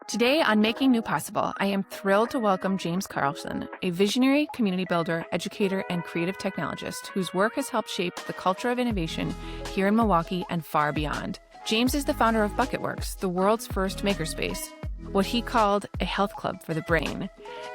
Today on Making New Possible, I am thrilled to welcome James Carlson, a visionary community builder, educator, and creative technologist whose work has helped shape the culture of innovation here in Milwaukee and far beyond. James is the founder of Bucketworks, the world's first makerspace, what he called a health club for the brain.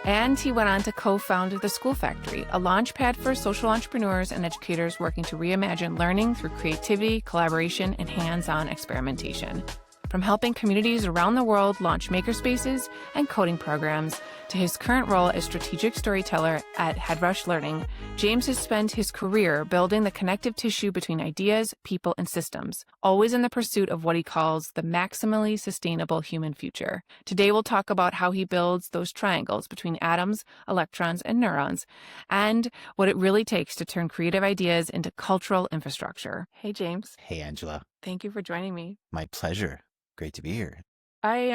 And he went on to co-found The School Factory, a launchpad for social entrepreneurs and educators working to reimagine learning through creativity, collaboration, and hands-on experimentation. From helping communities around the world launch makerspaces and coding programs to his current role as strategic storyteller at Headrush Learning, James has spent his career building the connective tissue between ideas, people, and systems, always in the pursuit of what he calls the maximally sustainable human future. Today, we'll talk about how he builds those triangles between atoms, electrons, and neurons, and what it really takes to turn creative ideas into cultural infrastructure. Hey, James. Hey, Angela. Thank you for joining me. My pleasure. Great to be here. I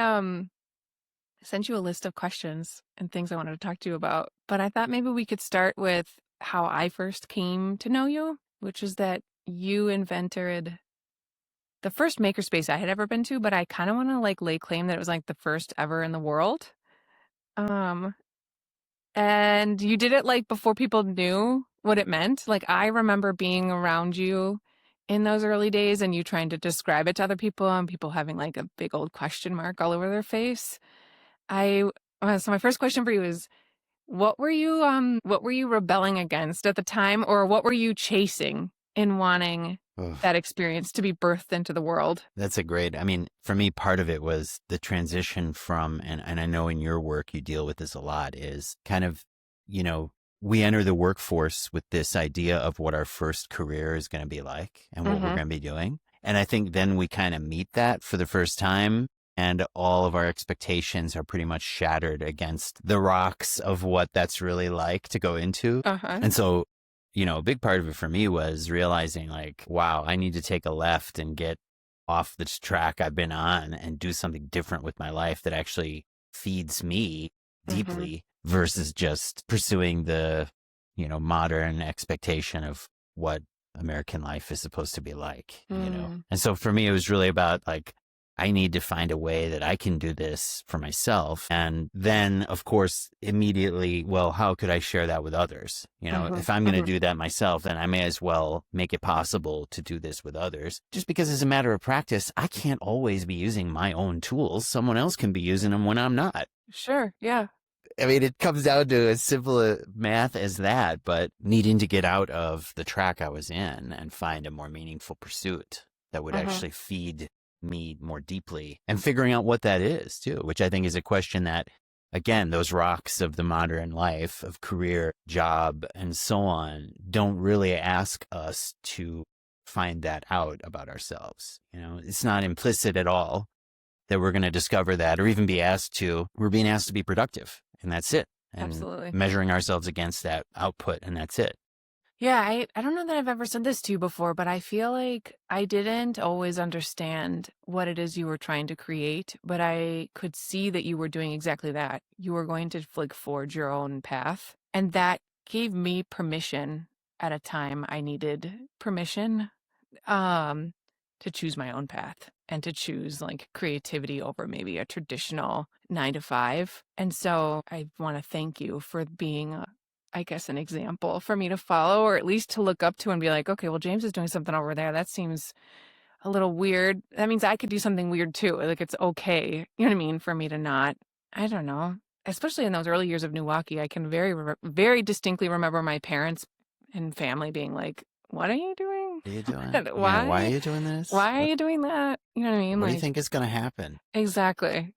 sent you a list of questions and things I wanted to talk to you about, but I thought maybe we could start with how I first came to know you, which is that you invented the first makerspace I had ever been to, but I kind of want to lay claim that it was the first ever in the world. And you did it before people knew what it meant. I remember being around you in those early days and you trying to describe it to other people and people having a big old question mark all over their face. So my first question for you is, what were you rebelling against at the time, or what were you chasing in wanting that experience to be birthed into the world? That's for me, part of it was the transition from, and I know in your work you deal with this a lot, is kind of, we enter the workforce with this idea of what our first career is going to be like and what we're going to be doing. And I think then we kind of meet that for the first time, and all of our expectations are pretty much shattered against the rocks of what that's really like to go into. And so, a big part of it for me was realizing wow, I need to take a left and get off this track I've been on and do something different with my life that actually feeds me deeply versus just pursuing the, modern expectation of what American life is supposed to be like, And so for me, it was really about I need to find a way that I can do this for myself. And then, of course, immediately, well, how could I share that with others? If I'm going to do that myself, then I may as well make it possible to do this with others. Just because as a matter of practice, I can't always be using my own tools. Someone else can be using them when I'm not. Sure. Yeah. It comes down to as simple a math as that, but needing to get out of the track I was in and find a more meaningful pursuit that would actually feed me more deeply, and figuring out what that is too, which I think is a question that, again, those rocks of the modern life of career, job, and so on don't really ask us to find that out about ourselves. It's not implicit at all that we're going to discover that or even be asked to. We're being asked to be productive, and that's it. And absolutely. Measuring ourselves against that output, and that's it. Yeah, I don't know that I've ever said this to you before, but I feel like I didn't always understand what it is you were trying to create, but I could see that you were doing exactly that. You were going to forge your own path, and that gave me permission at a time I needed permission to choose my own path and to choose creativity over maybe a traditional 9-to-5. And so I want to thank you for being an example for me to follow, or at least to look up to and be okay, well, James is doing something over there. That seems a little weird. That means I could do something weird too. It's okay. You know what I mean? For me to not, I don't know, especially in those early years of Milwaukee, I can very distinctly remember my parents and family being what are you doing? What are you doing? Why? Why are you doing this? Why are you doing that? You know what I mean? What do you think is going to happen? Exactly.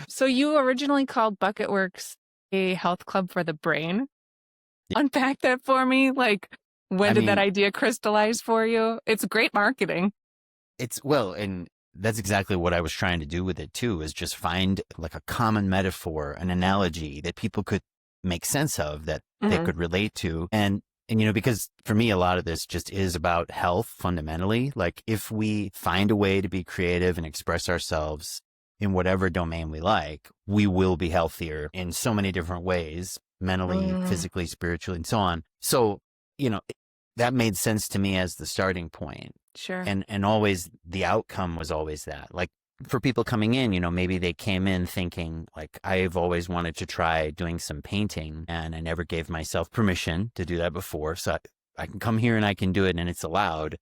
So you originally called Bucketworks a health club for the brain. Unpack that for me. When did that idea crystallize for you? It's great marketing. And that's exactly what I was trying to do with it too, is just find a common metaphor, an analogy that people could make sense of, that they could relate to. And because for me, a lot of this just is about health fundamentally. If we find a way to be creative and express ourselves in whatever domain we like, we will be healthier in so many different ways, mentally, physically, spiritually, and so on. So, that made sense to me as the starting point. Sure. And always the outcome was always that. Like for people coming in, maybe they came in thinking like, I've always wanted to try doing some painting and I never gave myself permission to do that before. So I can come here and I can do it and it's allowed.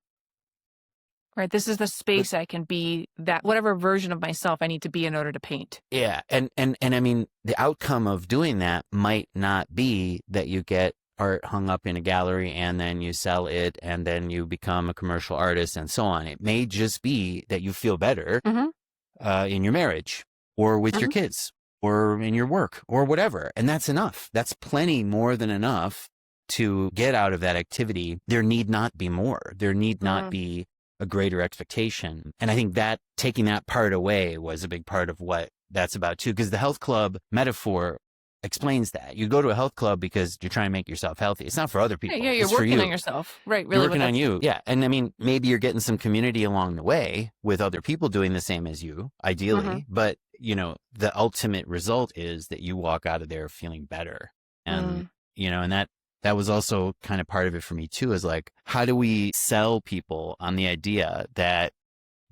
Right. This is the space I can be, that whatever version of myself I need to be in order to paint. Yeah. And I mean, the outcome of doing that might not be that you get art hung up in a gallery and then you sell it and then you become a commercial artist and so on. It may just be that you feel better in your marriage or with your kids or in your work or whatever. And that's enough. That's plenty more than enough to get out of that activity. There need not be more. There need not be a greater expectation. And I think that taking that part away was a big part of what that's about too, because the health club metaphor explains that. You go to a health club because you're trying to make yourself healthy. It's not for other people. Yeah, you're it's working for you. on yourself. Right. Really, you're working on you. Yeah. And I mean, maybe you're getting some community along the way with other people doing the same as you, ideally. But, the ultimate result is that you walk out of there feeling better. And, and that was also kind of part of it for me too, is like, how do we sell people on the idea that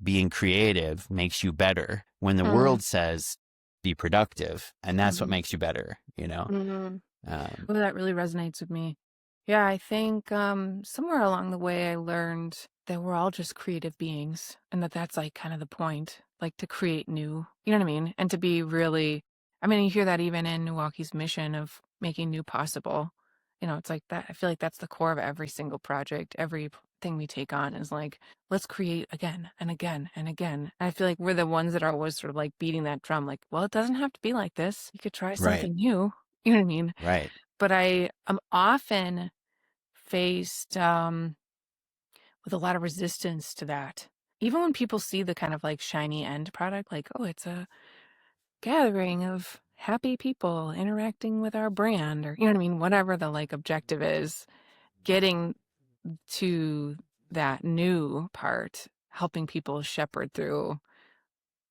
being creative makes you better when the world says, be productive, and that's what makes you better, Well, that really resonates with me. Yeah, I think somewhere along the way I learned that we're all just creative beings and that's like kind of the point, like to create new, you know what I mean? And to be really, I mean, you hear that even in Milwaukee's mission of making new possible. It's like that. I feel like that's the core of every single project, everything we take on is like, let's create again and again and again. And I feel like we're the ones that are always sort of like beating that drum, like, well, it doesn't have to be like this. You could try something new. You know what I mean? Right. But I am often faced with a lot of resistance to that. Even when people see the kind of like shiny end product, like, oh, it's a gathering of happy people interacting with our brand, or, you know what I mean? Whatever the like objective is, getting to that new part, helping people shepherd through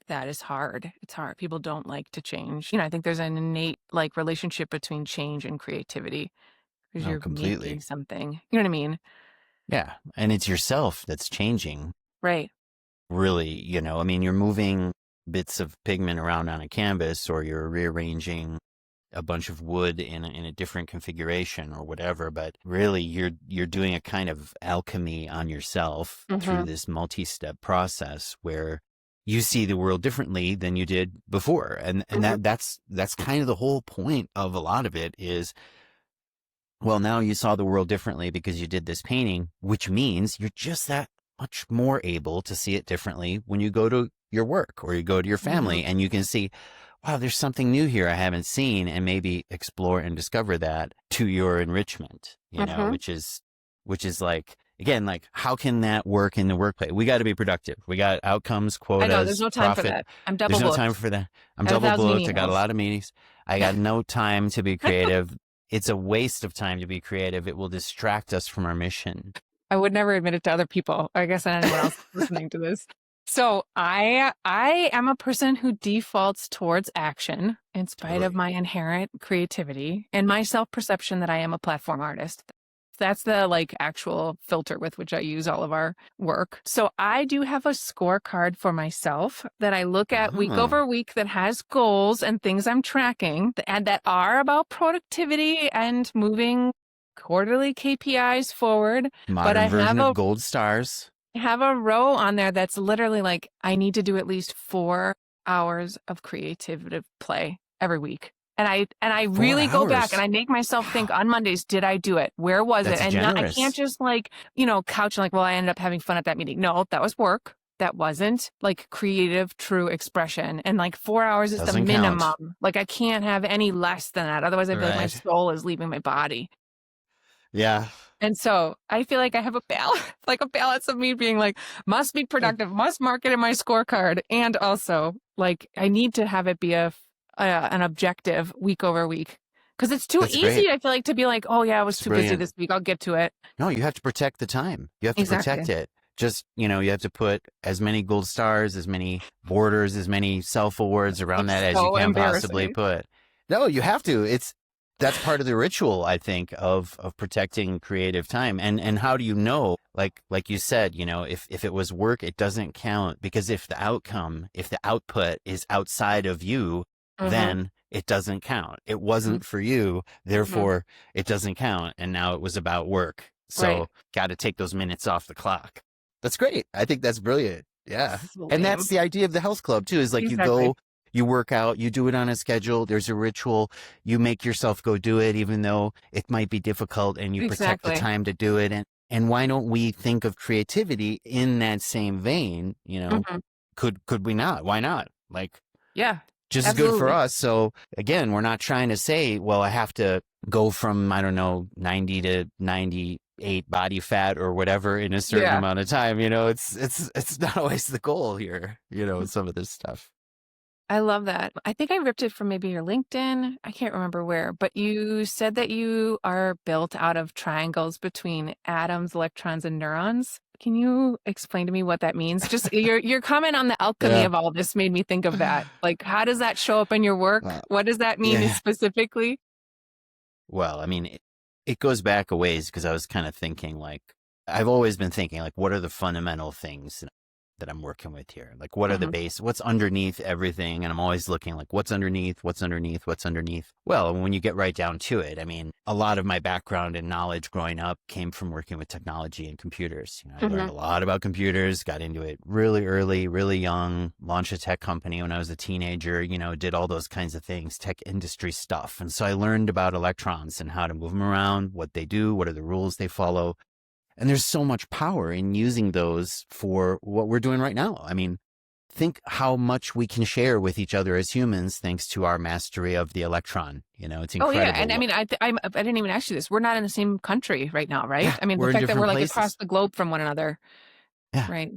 that is hard. It's hard. People don't like to change. I think there's an innate like relationship between change and creativity because you're completely. making something. You know what I mean? Yeah. And it's yourself that's changing. Right. Really, I mean, you're moving bits of pigment around on a canvas or you're rearranging a bunch of wood in a different configuration or whatever, but really you're doing a kind of alchemy on yourself through this multi-step process where you see the world differently than you did before. And that's kind of the whole point of a lot of it is, well, now you saw the world differently because you did this painting, which means you're just that much more able to see it differently when you go to your work or you go to your family and you can see, wow, there's something new here I haven't seen, and maybe explore and discover that to your enrichment, which is like, again, like how can that work in the workplace? We got to be productive. We got outcomes, quotas, I know there's no time profit. for that. I'm double There's booked. no time for that. I'm I have double 1,000 booked. I got a emails. lot of meetings. I got no time to be creative. It's a waste of time to be creative. It will distract us from our mission. I would never admit it to other people. I guess not anyone else listening to this. So I am a person who defaults towards action in spite of my inherent creativity and my self-perception that I am a platform artist. That's the like actual filter with which I use all of our work. So I do have a scorecard for myself that I look at week over week that has goals and things I'm tracking and that are about productivity and moving quarterly KPIs forward. Modern version of gold stars. I have a row on there that's literally like, I need to do at least 4 hours of creative play every week. And I really go back and I make myself think on Mondays, did I do it? Where was it? And I can't just like, couch and like, well, I ended up having fun at that meeting. No, that was work. That wasn't like creative, true expression. And like 4 hours is the minimum. Count. Like I can't have any less than that. Otherwise I feel like my soul is leaving my body. Yeah. And so I feel like I have a balance of me being like, must be productive, must mark it in my scorecard. And also like, I need to have it be an objective week over week. Cause it's too easy. I feel like to be like, oh yeah, I was too busy this week. I'll get to it. No, you have to protect the time. You have to protect it. Just, you have to put as many gold stars, as many borders, as many self awards around that as you can possibly put. No, you have to. that's part of the ritual, I think, of protecting creative time. And how do you know, like you said, if it was work, it doesn't count, because if the output is outside of you, Mm-hmm. then it doesn't count. It wasn't for you, Mm-hmm. therefore it doesn't count. And now it was about work. Right. So got to take those minutes off the clock. That's great. I think that's brilliant. Yeah. So And that's lame. the idea of the health club too, is like you Exactly. go, you work out, you do it on a schedule. There's a ritual. You make yourself go do it, even though it might be difficult, and you protect the Exactly. time to do it. And why don't we think of creativity in that same vein? Hmm. Could we not? Why not? Like, Yeah, just as good for absolutely. us. So again, we're not trying to say, well, I have to go from, I don't know, 90 to 98 body fat or whatever in a certain Yeah. amount of time. It's not always the goal here, some of this stuff. I love that. I think I ripped it from maybe your LinkedIn. I can't remember where, but you said that you are built out of triangles between atoms, electrons, and neurons. Can you explain to me what that means? Just your comment on the alchemy Yeah. of all this made me think of that. Like, how does that show up in your work? Well, What does that mean yeah. specifically? Well, I mean, it goes back a ways, because I was kind of thinking, like, I've always been thinking, like, what are the fundamental things that I'm working with here? Like, what are the Hmm. base, what's underneath everything? And I'm always looking, like, what's underneath, what's underneath, what's underneath? Well, when you get right down to it, I mean, a lot of my background and knowledge growing up came from working with technology and computers. I learned Hmm. a lot about computers, got into it really early, really young, launched a tech company when I was a teenager, did all those kinds of things, tech industry stuff. And so I learned about electrons and how to move them around, what they do, what are the rules they follow. And there's so much power in using those for what we're doing right now. I mean, think how much we can share with each other as humans thanks to our mastery of the electron. It's Oh yeah, and incredible I what, mean, I didn't even ask you this. We're not in the same country right now, right? yeah, I mean, the we're in fact that we're different like across places. the globe from one another, Yeah. right?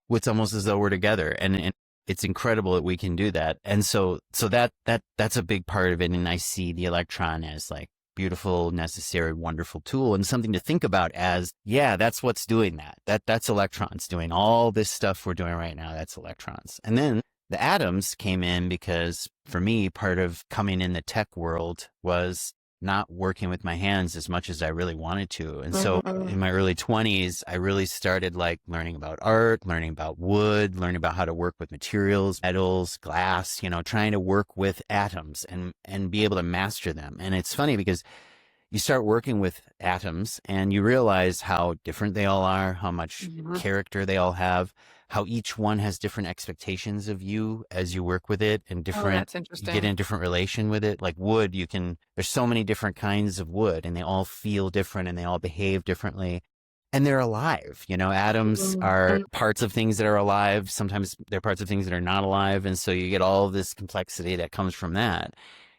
It's almost as though we're together. And it's incredible that we can do that. And so that's a big part of it. And I see the electron as like beautiful, necessary, wonderful tool, and something to think about as, yeah, that's what's doing that. That's electrons doing all this stuff we're doing right now. That's electrons. And then the atoms came in because, for me, part of coming in the tech world was not working with my hands as much as I really wanted to. And so Mhm. in my early 20s, I really started like learning about art, learning about wood, learning about how to work with materials, metals, glass, trying to work with atoms and be able to master them. And it's funny because you start working with atoms and you realize how different they all are, how much Mhm. character they all have, how each one has different expectations of you as you work with it, and Oh, that's you get in interesting. a different relation with it. Like wood, there's so many different kinds of wood, and they all feel different and they all behave differently. And they're alive. Atoms are Mhm. parts of things that are alive. Sometimes they're parts of things that are not alive. And so you get all this complexity that comes from that.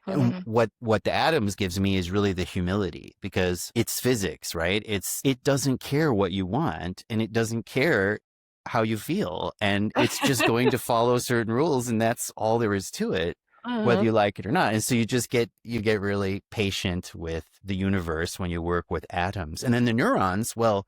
And Mhm. what the atoms gives me is really the humility, because it's physics, right? It doesn't care what you want, and it doesn't care how you feel, and it's just going to follow certain rules, and that's all there is to it, whether Mhm. you like it or not. And so you get really patient with the universe when you work with atoms. And then the neurons, well,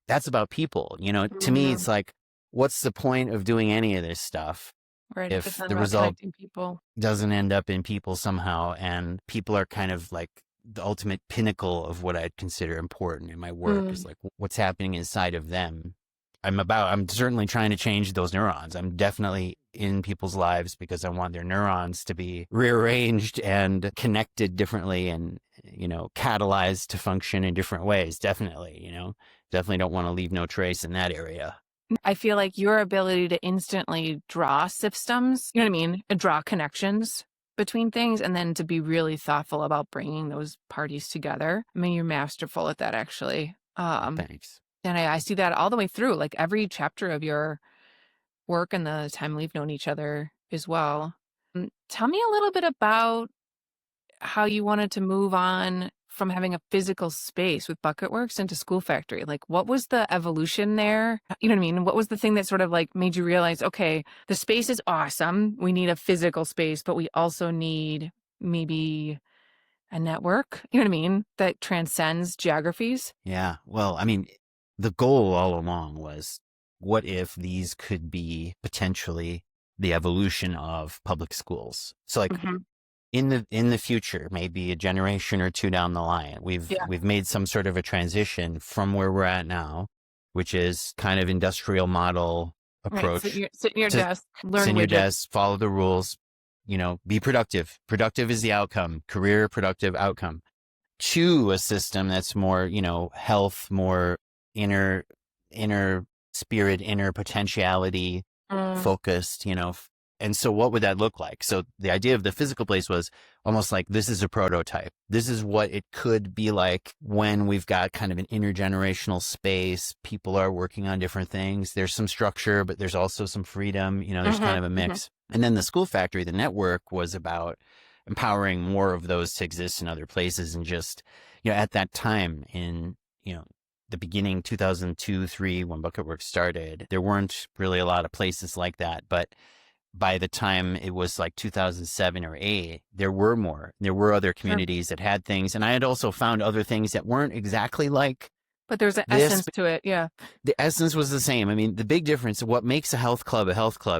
that's about people. To me, Mhm. it's like, what's the point of doing any of this stuff Right, if it's if not the about result connecting people. doesn't end up in people somehow? And people are kind of like the ultimate pinnacle of what I'd consider important in my work, is Mm. like what's happening inside of them. I'm certainly trying to change those neurons. I'm definitely in people's lives because I want their neurons to be rearranged and connected differently, and, catalyzed to function in different ways. Definitely, definitely don't want to leave no trace in that area. I feel like your ability to instantly draw systems, you know what I mean? And draw connections between things, and then to be really thoughtful about bringing those parties together. I mean, you're masterful at that, actually. Thanks. And I see that all the way through, like every chapter of your work and the time we've known each other as well. Tell me a little bit about how you wanted to move on from having a physical space with Bucketworks into School Factory. Like, what was the evolution there? You know what I mean? What was the thing that sort of like made you realize, okay, the space is awesome. We need a physical space, but we also need maybe a network, you know what I mean? That transcends geographies. Yeah. Well, I mean, the goal all along was, what if these could be potentially the evolution of public schools? So, like, Hmm. in the future, maybe a generation or two down the line, Yeah. we've made some sort of a transition from where we're at now, which is kind of industrial model Right. approach Sit in your to desk, sit learn in your widgets. desk, follow the rules, be productive. Productive is the outcome, career productive outcome, to a system that's more, health, more inner, inner spirit, inner potentiality Mm. focused, and so what would that look like? So the idea of the physical place was almost like, this is a prototype. This is what it could be like when we've got kind of an intergenerational space. People are working on different things. There's some structure, but there's also some freedom, there's kind of a mix. And then the school factory, the network, was about empowering more of those to exist in other places. And just, at that time in, the beginning 2002, 3, when Bucketworks started, there weren't really a lot of places like that. But by the time it was like 2007 or 8, there were more. There were other communities that had things. And I had also found other things that weren't exactly like But there's an this. essence to it. Yeah. The essence was the same. I mean, the big difference, what makes a health club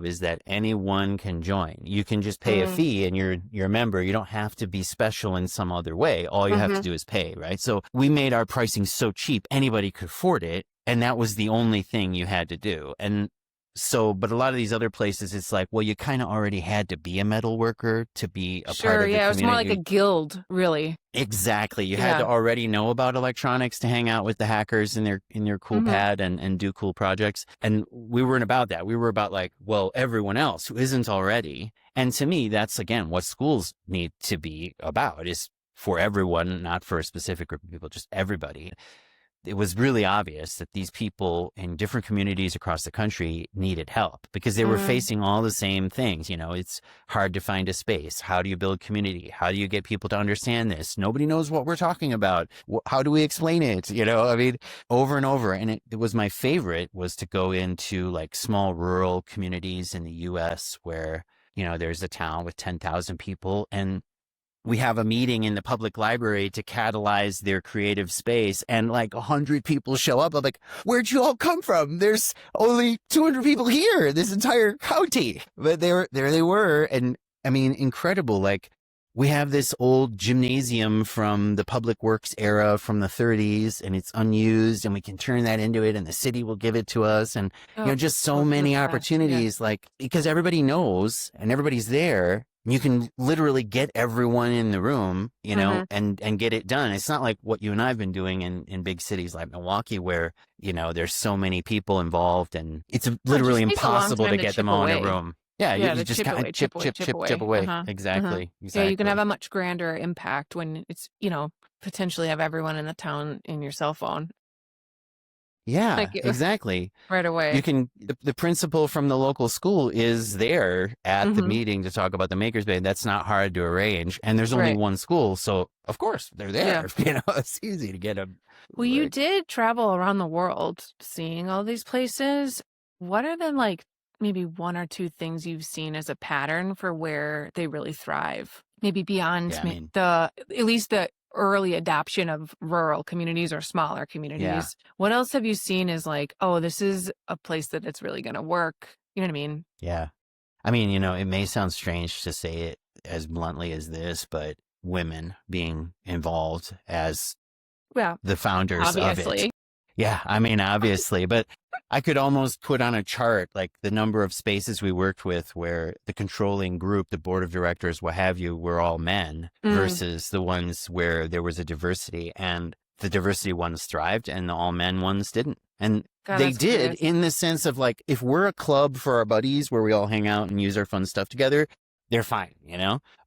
is that anyone can join. You can just pay a fee and you're a member. You don't have to be special in some other way. All you have to do is pay, right? So we made our pricing so cheap, anybody could afford it. And that was the only thing you had to do. And so, but a lot of these other places, it's like, well, you kind of already had to be a metal worker to be a part of the community. Yeah, it was more like a guild, really. Exactly. You had to already know about electronics to hang out with the hackers in their cool pad and do cool projects. And we weren't about that. We were about like, well, everyone else who isn't already. And to me, that's, again, what schools need to be about, is for everyone, not for a specific group of people, just everybody. It was really obvious that these people in different communities across the country needed help because they were facing all the same things. It's hard to find a space. How do you build community? How do you get people to understand this? Nobody knows what we're talking about. How do we explain it? I mean, over and over. And it was my favorite was to go into like small rural communities in the US where, there's a town with 10,000 people and we have a meeting in the public library to catalyze their creative space, and like 100 people show up. I'm like, where'd you all come from? There's only 200 people here, this entire county. But there they were. And I mean, incredible. Like, we have this old gymnasium from the Public Works era from the 30s, and it's unused, and we can turn that into it, and the city will give it to us. And, just so many opportunities, like, because everybody knows and everybody's there. You can literally get everyone in the room, and get it done. It's not like what you and I have been doing in big cities like Milwaukee, where, there's so many people involved and it's literally impossible to get them all in a room. Yeah, you just kind of chip away. Exactly. Yeah, you can have a much grander impact when it's, potentially have everyone in the town in your cell phone. Yeah, exactly. Right away. You can, the principal from the local school is there at the meeting to talk about the makerspace. That's not hard to arrange. And there's only one school. So of course they're there. It's easy to get them. Well, you did travel around the world seeing all these places. What are the like maybe one or two things you've seen as a pattern for where they really thrive? Maybe beyond at least the early adoption of rural communities or smaller communities. Yeah. What else have you seen as like, oh, this is a place that it's really going to work? You know what I mean? Yeah. I mean, it may sound strange to say it as bluntly as this, but women being involved as the founders of it. Yeah, I mean, obviously, but I could almost put on a chart like the number of spaces we worked with where the controlling group, the board of directors, what have you, were all men versus the ones where there was a diversity, and the diversity ones thrived and the all men ones didn't. And they did in the sense of like, if we're a club for our buddies where we all hang out and use our fun stuff together, they're fine,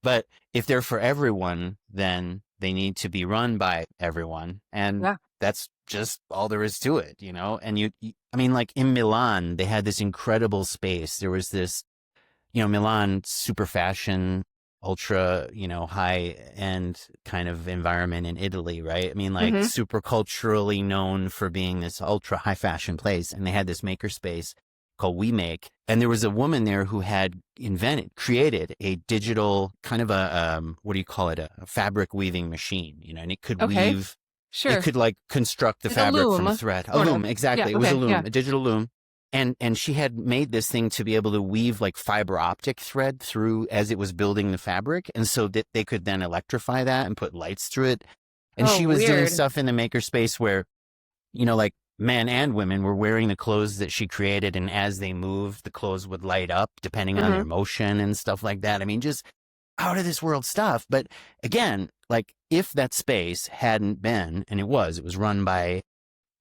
But if they're for everyone, then they need to be run by everyone. And that's just all there is to it, And I mean, like in Milan, they had this incredible space. There was this, Milan, super fashion, ultra, high end kind of environment in Italy, right? I mean, like super culturally known for being this ultra high fashion place. And they had this makerspace called We Make. And there was a woman there who had created a digital kind of a, what do you call it? A fabric weaving machine, and it could weave. Sure. It could like construct the fabric from thread. A loom, exactly. It was a loom, a digital loom. And she had made this thing to be able to weave like fiber optic thread through as it was building the fabric. And so that they could then electrify that and put lights through it. And Oh, she was doing weird. stuff in the makerspace where, like men and women were wearing the clothes that she created. And as they moved, the clothes would light up depending on their motion and stuff like that. I mean, just out of this world stuff. But again, like if that space hadn't been, and it was run by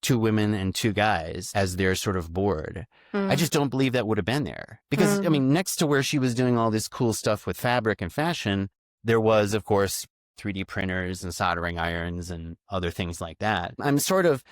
2 women and 2 guys as their sort of board. I just don't believe that would have been there. Because, I mean, next to where she was doing all this cool stuff with fabric and fashion, there was, of course, 3D printers and soldering irons and other things like that. I'm sort of,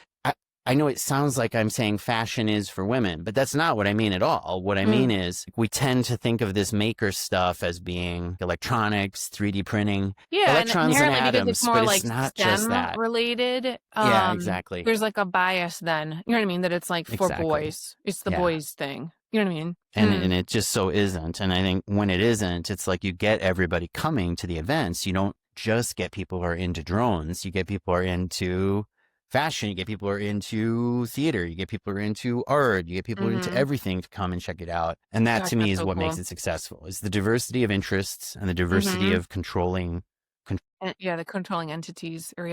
I know it sounds like I'm saying fashion is for women, but that's not what I mean at all. What I mean is we tend to think of this maker stuff as being electronics, 3D printing, electrons and atoms, it's more but like it's not STEM just that. related. Yeah, exactly. There's like a bias then, you know what I mean? That it's like for boys. It's the boys thing. You know what I mean? And it just so isn't. And I think when it isn't, it's like you get everybody coming to the events. You don't just get people who are into drones. You get people who are into fashion, you get people who are into theater, you get people who are into art, you get people who are into everything to come and check it out. And that to me is what makes it successful, is the diversity of interests and the diversity of controlling. The controlling entities or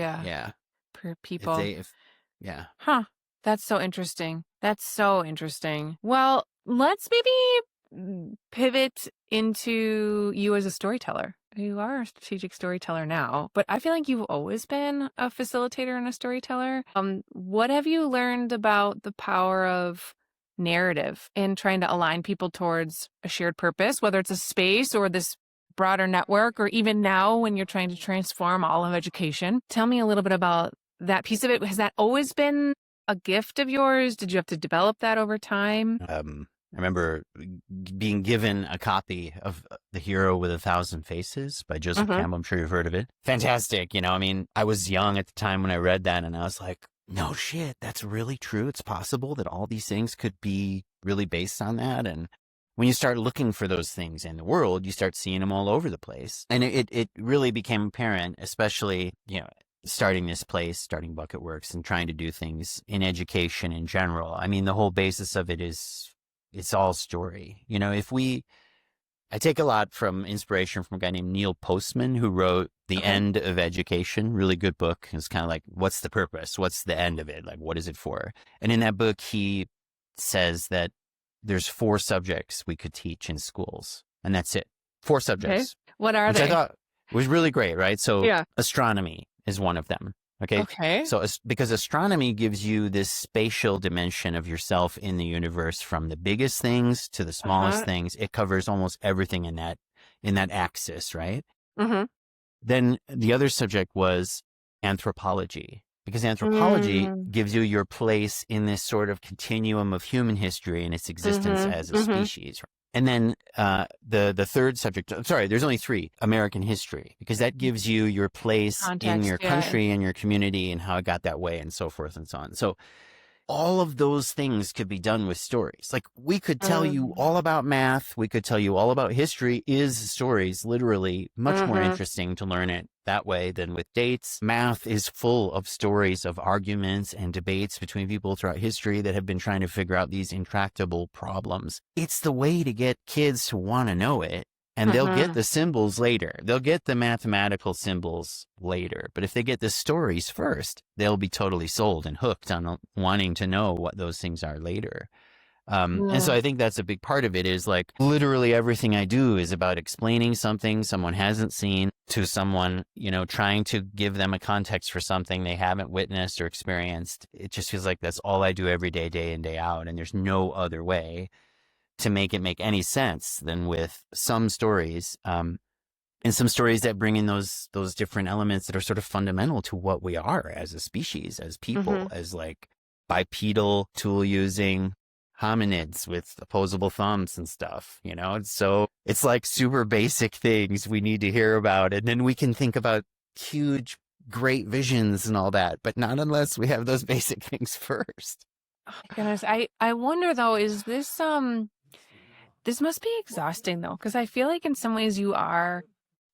per people. Huh. That's so interesting. Well, let's maybe pivot into you as a storyteller. You are a strategic storyteller now, but I feel like you've always been a facilitator and a storyteller. What have you learned about the power of narrative in trying to align people towards a shared purpose, whether it's a space or this broader network, or even now when you're trying to transform all of education? Tell me a little bit about that piece of it. Has that always been a gift of yours? Did you have to develop that over time? I remember being given a copy of The Hero with 1,000 Faces by Joseph Campbell. I'm sure you've heard of it. Fantastic. I mean, I was young at the time when I read that, and I was like, no shit, that's really true. It's possible that all these things could be really based on that. And when you start looking for those things in the world, you start seeing them all over the place. And it really became apparent, especially, starting this place, starting Bucketworks and trying to do things in education in general. I mean, the whole basis of it is, it's all story. I take a lot from inspiration from a guy named Neil Postman, who wrote The End of Education, really good book. It's kind of like, what's the purpose? What's the end of it? Like, what is it for? And in that book, he says that there's 4 subjects we could teach in schools, and that's it. 4 subjects. Okay. What are they? I thought was really great, right? So astronomy is one of them. Okay. So because astronomy gives you this spatial dimension of yourself in the universe, from the biggest things to the smallest things. It covers almost everything in that axis, right? Then the other subject was anthropology, because anthropology gives you your place in this sort of continuum of human history and its existence as a species. And then the third subject, there's only 3, American history, because that gives you your place in your country and your community and how it got that way and so forth and so on. So all of those things could be done with stories. Like, we could tell you all about math. We could tell you all about history. Is stories literally much more interesting to learn it that way than with dates? Math is full of stories of arguments and debates between people throughout history that have been trying to figure out these intractable problems. It's the way to get kids to want to know it. And they'll get the symbols later. They'll get the mathematical symbols later. But if they get the stories first, they'll be totally sold and hooked on wanting to know what those things are later. And so I think that's a big part of it, is like literally everything I do is about explaining something someone hasn't seen to someone, trying to give them a context for something they haven't witnessed or experienced. It just feels like that's all I do every day, day in, day out. And there's no other way to make it make any sense than with some stories, and some stories that bring in those different elements that are sort of fundamental to what we are as a species, as people, as like bipedal tool using hominids with opposable thumbs and stuff, So it's like super basic things we need to hear about. And then we can think about huge, great visions and all that, but not unless we have those basic things first. Oh my goodness. I wonder though, is this, this must be exhausting though, because I feel like in some ways you are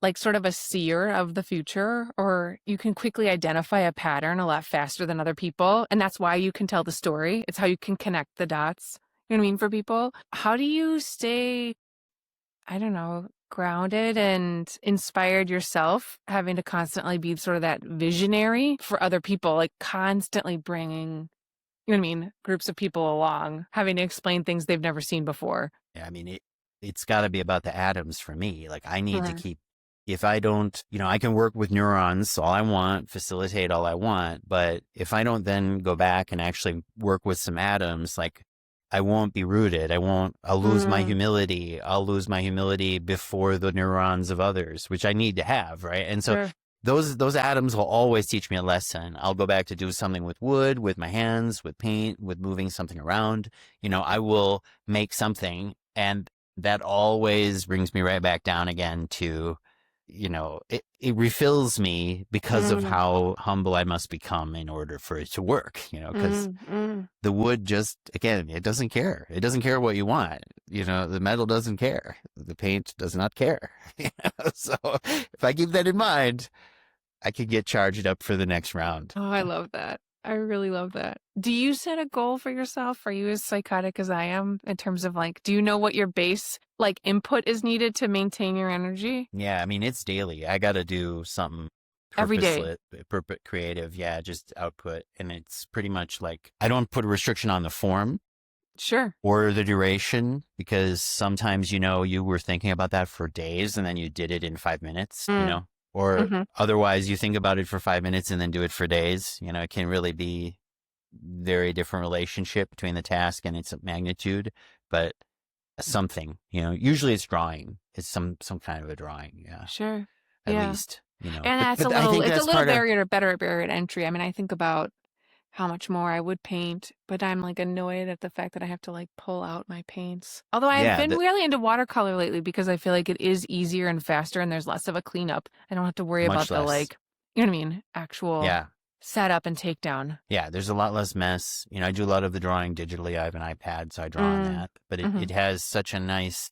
like sort of a seer of the future, or you can quickly identify a pattern a lot faster than other people. And that's why you can tell the story. It's how you can connect the dots. You know what I mean? For people, how do you stay, I don't know, grounded and inspired yourself, having to constantly be sort of that visionary for other people, like constantly bringing, you know what I mean, groups of people along, having to explain things they've never seen before? Yeah, I mean, it's got to be about the atoms for me. Like I need to Mhm. keep, if I don't, I can work with neurons all I want, facilitate all I want. But if I don't then go back and actually work with some atoms, like I won't be rooted. I'll lose my Mm, humility. I'll lose my humility before the neurons of others, which I need to have. Right. And so sure. those atoms will always teach me a lesson. I'll go back to do something with wood, with my hands, with paint, with moving something around. I will make something, and that always brings me right back down again to, it refills me because of Mm, how humble I must become in order for it to work, because mm, mm. the wood just, again, it doesn't care. It doesn't care what you want. The metal doesn't care. The paint does not care. So if I keep that in mind, I could get charged up for the next round. Oh, I love that. I really love that. Do you set a goal for yourself? Are you as psychotic as I am in terms of like, do you know what your base like input is needed to maintain your energy Yeah, I mean, it's daily. I got to do something every day? creative. Yeah, just output. And it's pretty much like I don't put a restriction on the form Sure. or the duration, because sometimes, you were thinking about that for days and then you did it in 5 minutes, Mm, or mm-hmm. otherwise you think about it for 5 minutes and then do it for days. It can really be very different relationship between the task and its magnitude, but something, usually it's drawing. It's some kind of a drawing. Yeah. Sure. At Yeah. least, And that's a but I little, think it's a that's little part of, barrier to better barrier to entry. I mean, I think about how much more I would paint, but I'm like annoyed at the fact that I have to like pull out my paints. Although I've yeah, been really into watercolor lately because I feel like it is easier and faster and there's less of a cleanup. I don't have to worry much about the less. like, you know what I mean, actual Yeah. setup and takedown. Yeah. There's a lot less mess. I do a lot of the drawing digitally. I have an iPad, so I draw on Mm, that, but mm-hmm. it has such a nice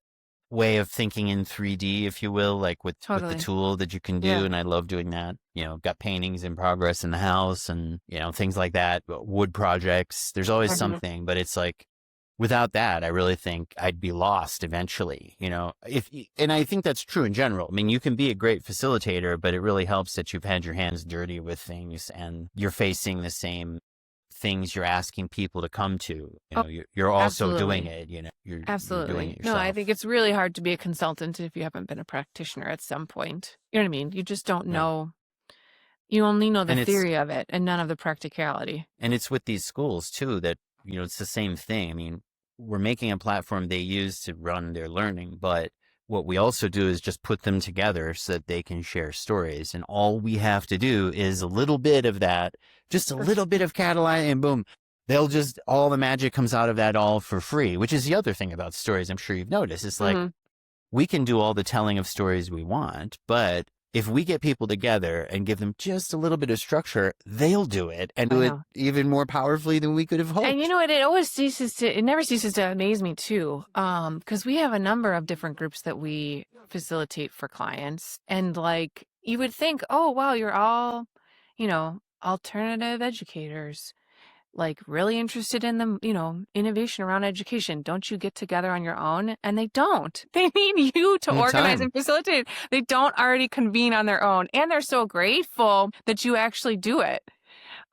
way of thinking in 3D, if you will, like with the Totally. tool that you can do. Yeah. And I love doing that. Got paintings in progress in the house and, things like that, wood projects. There's always Mhm. something, but it's like, without that, I really think I'd be lost eventually, and I think that's true in general. I mean, you can be a great facilitator, but it really helps that you've had your hands dirty with things and you're facing the same things you're asking people to come to. Oh, You're also doing absolutely. it, you're doing Absolutely. it No, I think yourself. it's really hard to be a consultant if you haven't been a practitioner at some point. You know what I mean? You just don't Yeah. know. You only know the And it's, theory of it and none of the practicality. and it's with these schools too, that, it's the same thing. I mean, we're making a platform they use to run their learning, but what we also do is just put them together so that they can share stories. And all we have to do is a little bit of that, just a Sure. little bit of Catalan, and boom, all the magic comes out of that all for free, which is the other thing about stories. I'm sure you've noticed. It's like, Hmm. we can do all the telling of stories we want, but if we get people together and give them just a little bit of structure, they'll do it and I do it know. even more powerfully than we could have And you hoped. know what? It never ceases to amaze me too. Because we have a number of different groups that we facilitate for clients. And like, you would think, oh, wow, you're all, alternative educators, like really interested in the, innovation around education. Don't you get together on your own? And they don't. They need you to In organize and time. facilitate. They don't already convene on their own. And they're so grateful that you actually do it.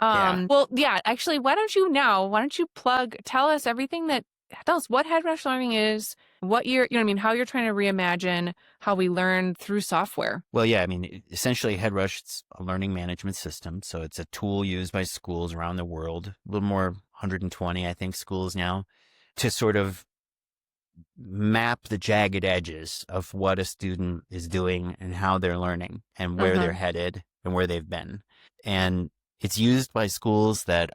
Yeah. Well, yeah, actually, why don't you tell us what Headrush Learning is, what you're, you know what I mean, how you're trying to reimagine how we learn through software. Well, yeah, I mean, essentially Headrush, it's a learning management system. So it's a tool used by schools around the world, a little more 120, I think, schools now, to sort of map the jagged edges of what a student is doing and how they're learning and where they're Mm-hmm. headed and where they've been. And it's used by schools that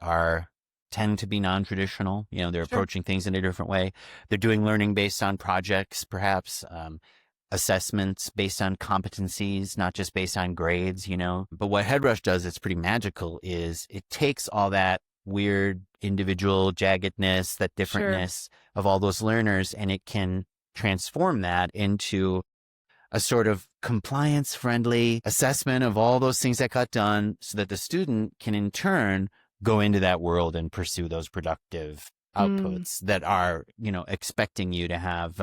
tend to be non-traditional. They're Sure. approaching things in a different way. They're doing learning based on projects, perhaps, assessments based on competencies, not just based on grades. But what Headrush does, it's pretty magical, is it takes all that weird individual jaggedness, that Sure. differentness of all those learners, and it can transform that into a sort of compliance friendly assessment of all those things that got done so that the student can in turn go into that world and pursue those productive outputs that are, expecting you to have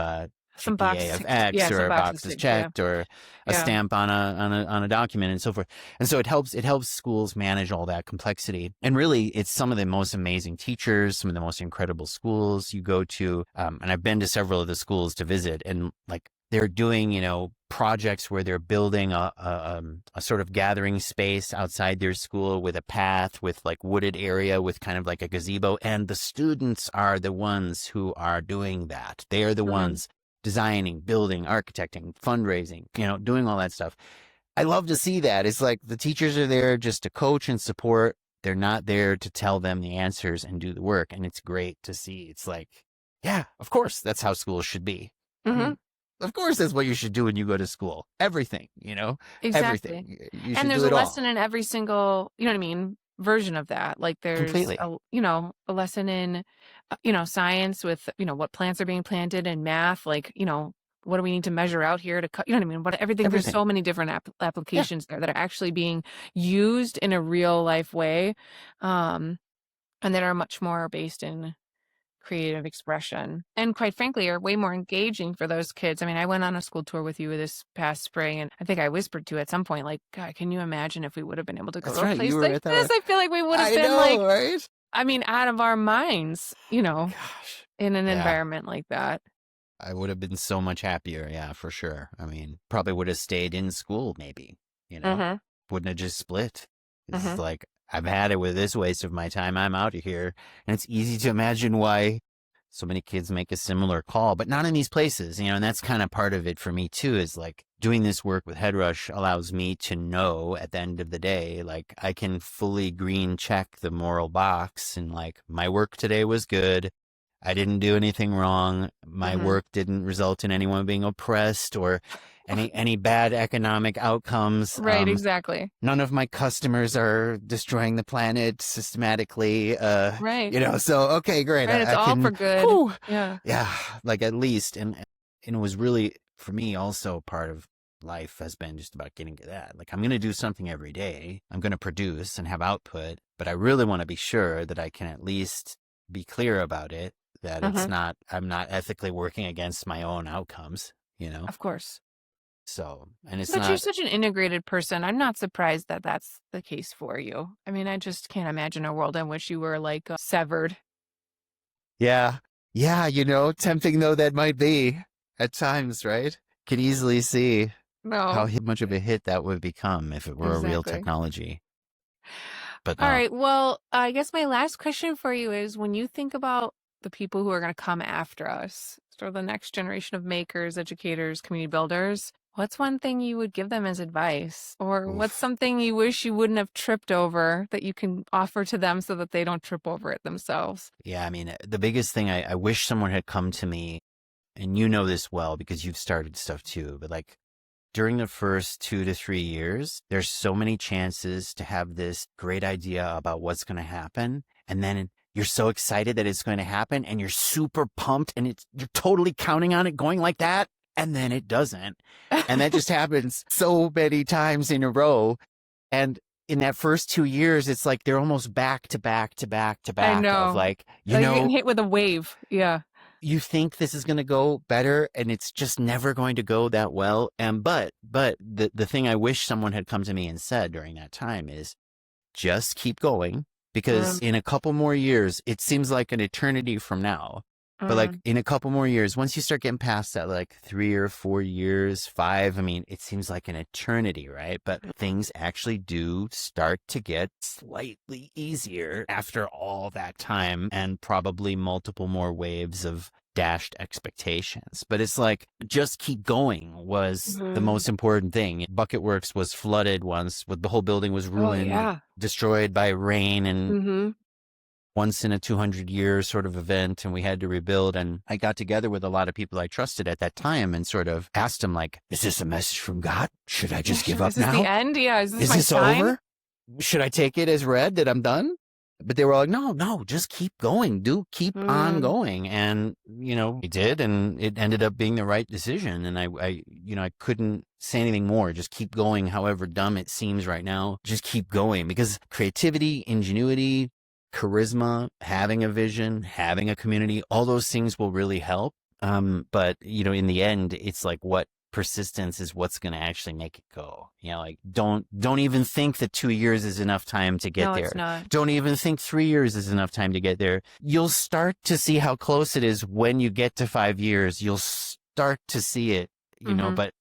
Some GPA boxes of ticked. X, Yeah, or some a boxes box is ticked. Yeah. checked, or a Yeah. stamp on a document, and so forth. And so it helps schools manage all that complexity. And really, it's some of the most amazing teachers, some of the most incredible schools you go to. And I've been to several of the schools to visit, and like they're doing, projects where they're building a sort of gathering space outside their school with a path, with like wooded area, with kind of like a gazebo. And the students are the ones who are doing that. They are the ones designing, building, architecting, fundraising, doing all that stuff. I love to see that. It's like the teachers are there just to coach and support. They're not there to tell them the answers and do the work. And it's great to see. It's like, yeah, of course, that's how schools should be. I mean, of course, that's what you should do when you go to school. Everything, Exactly. everything. You should And there's do a it lesson all. in every single, version of that. Like there's Completely. a lesson in, science with, what plants are being planted, and math, like, what do we need to measure out here to cut, but everything, there's Everything. so many different Yeah. applications there that are actually being used in a real life way. And that are much more based in creative expression, and quite frankly are way more engaging for those kids. I mean, I went on a school tour with you this past spring, and I think I whispered to you at some point, like, God, can you imagine if we would have been able to go That's to a right. place You were like at this? that. I feel like we would have I been know, right? I mean, out of our minds, Gosh. in an Yeah. environment like that. I would have been so much happier. Yeah, for sure. I mean, probably would have stayed in school, maybe, wouldn't have just split. It's like, I've had it with this waste of my time. I'm out of here. And it's easy to imagine why so many kids make a similar call, but not in these places, and that's kind of part of it for me too, is like doing this work with Headrush allows me to know at the end of the day, like I can fully green check the moral box, and like my work today was good. I didn't do anything wrong. My work didn't result in anyone being oppressed or any bad economic outcomes. Right, exactly. None of my customers are destroying the planet systematically. Right. So okay, great. Right, it's I all can, for good. whew, Yeah. yeah, like at least, and it was really for me also part of life has been just about getting to that. Like, I'm going to do something every day. I'm going to produce and have output, but I really want to be sure that I can at least be clear about it, that I'm not ethically working against my own outcomes, Of course. So, and it's But you're not, such an integrated person. I'm not surprised that that's the case for you. I mean, I just can't imagine a world in which you were like severed. yeah, tempting though that might be at times, right? Can easily see how No, much of a hit that would become if it were a real exactly. technology. But All no. right. Well, I guess my last question for you is, when you think about the people who are going to come after us, sort of the next generation of makers, educators, community builders, what's one thing you would give them as advice? Or what's Oof. something you wish you wouldn't have tripped over that you can offer to them so that they don't trip over it themselves? Yeah, I mean, the biggest thing I wish someone had come to me, and you know this well because you've started stuff too, but like during the first 2 to 3 years, there's so many chances to have this great idea about what's going to happen. And then you're so excited that it's going to happen and you're super pumped and you're totally counting on it going like that. And then it doesn't. And that just happens so many times in a row. And in that first 2 years, it's like they're almost back to back to back to back. I know. Of like, You're getting hit with a wave. Yeah. you think this is going to go better and it's just never going to go that well. And but the thing I wish someone had come to me and said during that time is just keep going, because in a couple more years, it seems like an eternity from now. But like in a couple more years, once you start getting past that, like 3 or 4 years, 5, I mean, it seems like an eternity, right? But things actually do start to get slightly easier after all that time, and probably multiple more waves of dashed expectations. But it's like, just keep going was the most important thing. Bucketworks was flooded once, with the whole building was ruined, destroyed by rain, and once in a 200 year sort of event, and we had to rebuild. And I got together with a lot of people I trusted at that time and sort of asked them, like, is this a message from God? Should I just give up now? Is this the end? Yeah. Is this my this sign? over? Should I take it as read that I'm done? But they were like, no, just keep going. Keep on going. And, we did, and it ended up being the right decision. And I couldn't say anything more. Just keep going. However dumb it seems right now, just keep going, because creativity, ingenuity, charisma, having a vision, having a community, all those things will really help. But in the end, it's like what persistence is what's going to actually make it go. Like don't even think that 2 years is enough time to get No, there. it's not. Don't even think 3 years is enough time to get there. You'll start to see how close it is when you get to 5 years. You'll start to see it, but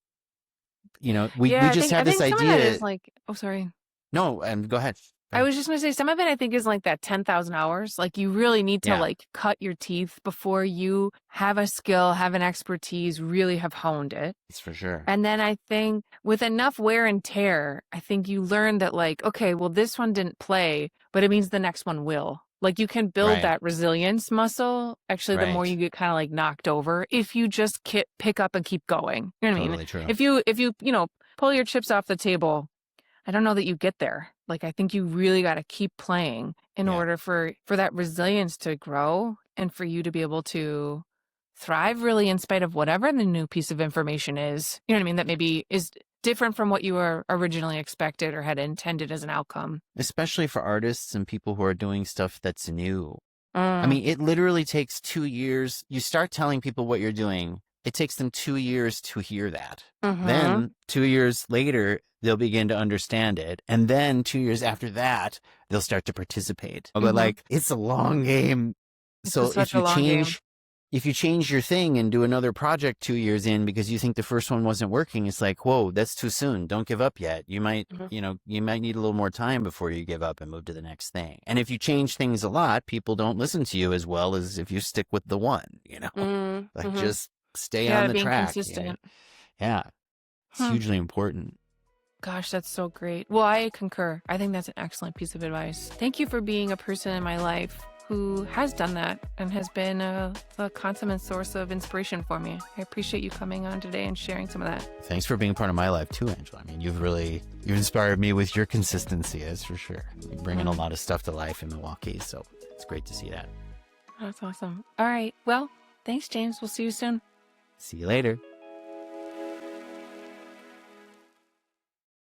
we just have this I think some of idea. that is like, oh, sorry. No, go ahead. I was just going to say, some of it I think is like that 10,000 hours. Like you really need to like cut your teeth before you have a skill, have an expertise, really have honed it. That's for sure. And then I think with enough wear and tear, I think you learn that like, okay, well, this one didn't play, but it means the next one will. Like you can build that resilience muscle. Actually, the more you get kind of like knocked over, if you just pick up and keep going. You know what I mean? True. If you pull your chips off the table, I don't know that you get there. Like, I think you really got to keep playing in order for that resilience to grow and for you to be able to thrive really in spite of whatever the new piece of information is. You know what I mean? That maybe is different from what you were originally expected or had intended as an outcome. Especially for artists and people who are doing stuff that's new. I mean, it literally takes 2 years. You start telling people what you're doing. It takes them 2 years to hear that. Then 2 years later, they'll begin to understand it. And then 2 years after that, they'll start to participate. But like, it's a long game. So if you change your thing and do another project 2 years in because you think the first one wasn't working, it's like, whoa, that's too soon. Don't give up yet. You might, you might need a little more time before you give up and move to the next thing. And if you change things a lot, people don't listen to you as well as if you stick with the one, just stay on the track. Consistent. Yeah. It's hugely important. Gosh, that's so great. Well, I concur. I think that's an excellent piece of advice. Thank you for being a person in my life who has done that and has been a consummate source of inspiration for me. I appreciate you coming on today and sharing some of that. Thanks for being part of my life too, Angela. I mean, you've inspired me with your consistency, that's for sure. You bring in a lot of stuff to life in Milwaukee, so it's great to see that. That's awesome. All right. Well, thanks, James. We'll see you soon. See you later.